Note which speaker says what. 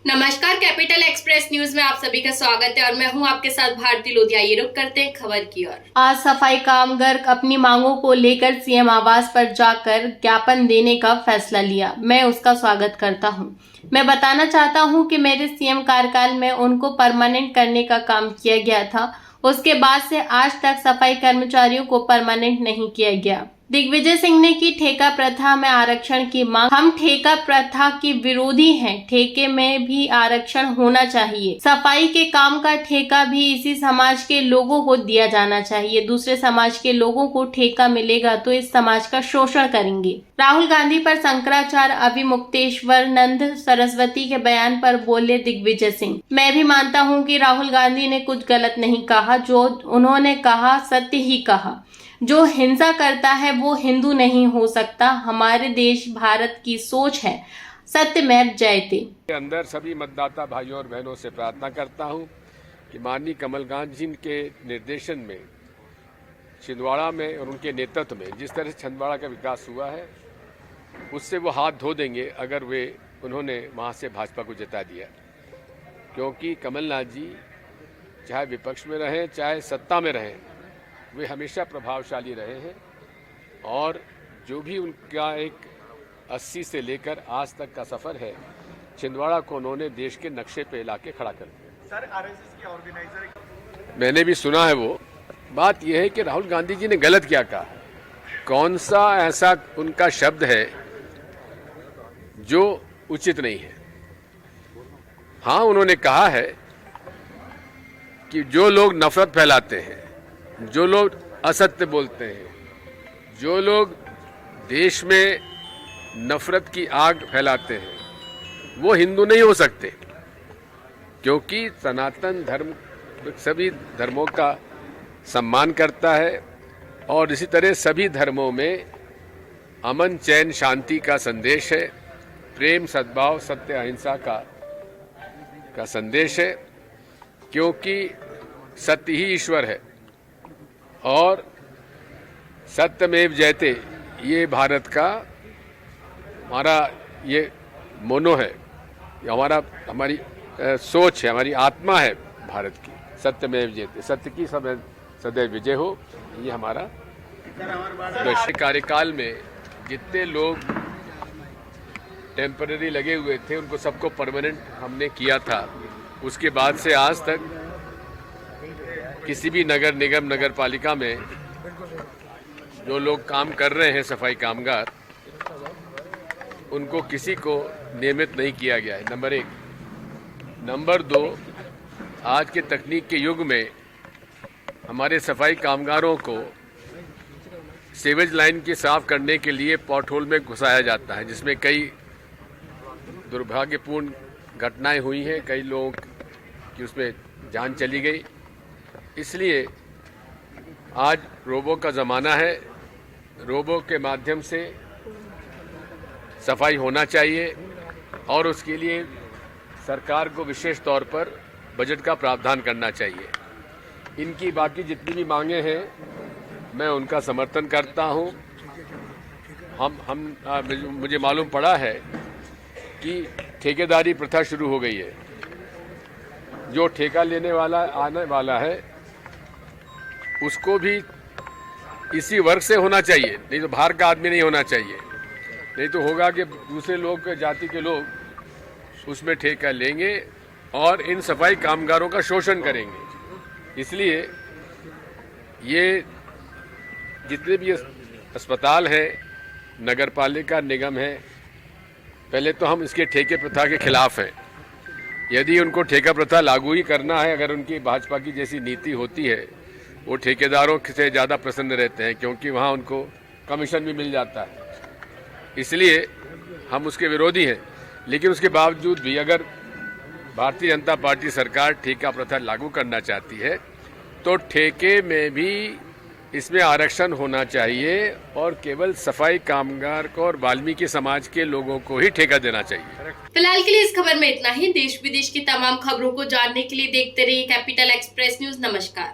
Speaker 1: नमस्कार, capital express news में आप सभी का स्वागत है और मैं हूं आपके साथ भारती लोधिया। ये रुक करते हैं खबर की ओर। आज सफाई कामगार अपनी मांगों को लेकर सीएम आवास पर जाकर ज्ञापन देने का फैसला लिया। मैं उसका स्वागत करता हूं। मैं बताना चाहता हूं कि मेरे सीएम कार्यकाल में उनको परमानेंट करने का काम किया गया था। उसके बाद से आज तक सफाई कर्मचारियों को परमानेंट नहीं किया गया। दिग्विजय सिंह ने की ठेका प्रथा में आरक्षण की मांग। हम ठेका प्रथा की विरोधी हैं। ठेके में भी आरक्षण होना चाहिए। सफाई के काम का ठेका भी इसी समाज के लोगों को दिया जाना चाहिए। दूसरे समाज के लोगों को ठेका मिलेगा तो इस समाज का शोषण करेंगे। राहुल गांधी पर शंकराचार्य अभिमुक्तेश्वर नंद सरस्वती के बयान पर बोले दिग्विजय सिंह। मैं भी मानता हूं कि राहुल गांधी ने कुछ गलत नहीं कहा। जो उन्होंने कहा सत्य ही कहा। जो हिंसा करता है वो हिंदू नहीं हो सकता। हमारे देश भारत की सोच है सत्यमेव जयते।
Speaker 2: अंदर सभी मतदाता भाइयों और बहनों से प्रार्थना करता हूं कि माननीय कमलनाथ जी के निर्देशन में छिंदवाड़ा में और उनके नेतृत्व में जिस तरह से छिंदवाड़ा का विकास हुआ है उससे वो हाथ धो देंगे अगर उन्होंने वहां से भाजपा को जिता दिया। क्योंकि कमलनाथ जी चाहे विपक्ष में रहें चाहे सत्ता में रहें वे हमेशा प्रभावशाली रहे हैं और जो भी उनका एक 80 से लेकर आज तक का सफर है छिंदवाड़ा को उन्होंने देश के नक्शे पे ला के खड़ा कर दिया।
Speaker 3: सर आरएसएस के ऑर्गेनाइजर
Speaker 2: मैंने भी सुना है वो बात। यह है कि राहुल गांधी जी ने गलत क्या कहा, कौन सा ऐसा उनका शब्द है जो उचित नहीं है। हाँ, उन्होंने कहा है कि जो लोग नफरत फैलाते हैं, जो लोग असत्य बोलते हैं, जो लोग देश में नफरत की आग फैलाते हैं वो हिंदू नहीं हो सकते। क्योंकि सनातन धर्म सभी धर्मों का सम्मान करता है और इसी तरह सभी धर्मों में अमन चैन शांति का संदेश है, प्रेम सद्भाव सत्य अहिंसा का संदेश है। क्योंकि सत्य ही ईश्वर है और सत्यमेव जयते ये भारत का हमारा ये मोनो है, ये हमारी सोच है, हमारी आत्मा है भारत की। सत्यमेव जयते, सत्य की सदैव विजय हो, ये हमारा कार्यकाल में जितने लोग टेम्पररी लगे हुए थे उनको सबको परमानेंट हमने किया था। उसके बाद से आज तक किसी भी नगर निगम नगर पालिका में जो लोग काम कर रहे हैं सफाई कामगार उनको किसी को नियमित नहीं किया गया है, नंबर 1। नंबर 2, आज के तकनीक के युग में हमारे सफाई कामगारों को सीवेज लाइन की साफ करने के लिए पॉट होल में घुसाया जाता है, जिसमें कई दुर्भाग्यपूर्ण घटनाएं हुई हैं, कई लोगों की उसमें जान चली गई। इसलिए आज रोबो का ज़माना है, रोबो के माध्यम से सफाई होना चाहिए और उसके लिए सरकार को विशेष तौर पर बजट का प्रावधान करना चाहिए। इनकी बाकी जितनी भी मांगे हैं मैं उनका समर्थन करता हूं। मुझे मालूम पड़ा है कि ठेकेदारी प्रथा शुरू हो गई है। जो ठेका लेने वाला आने वाला है उसको भी इसी वर्ग से होना चाहिए, नहीं तो बाहर का आदमी नहीं होना चाहिए। नहीं तो होगा कि दूसरे लोग जाति के लोग उसमें ठेका लेंगे और इन सफाई कामगारों का शोषण करेंगे। इसलिए ये जितने भी अस्पताल हैं, नगर पालिका निगम है, पहले तो हम इसके ठेके प्रथा के खिलाफ हैं। यदि उनको ठेका प्रथा लागू ही करना है, अगर उनकी भाजपा की जैसी नीति होती है, वो ठेकेदारों से ज़्यादा प्रसन्न रहते हैं क्योंकि वहाँ उनको कमीशन भी मिल जाता है। इसलिए हम उसके विरोधी हैं। लेकिन उसके बावजूद भी अगर भारतीय जनता पार्टी सरकार ठेका प्रथा लागू करना चाहती है तो ठेके में भी इसमें आरक्षण होना चाहिए और केवल सफाई कामगार को और वाल्मीकि समाज के लोगों को ही ठेका देना चाहिए।
Speaker 1: फिलहाल के लिए इस खबर में इतना ही। देश विदेश की तमाम खबरों को जानने के लिए देखते रहिए कैपिटल एक्सप्रेस न्यूज। नमस्कार।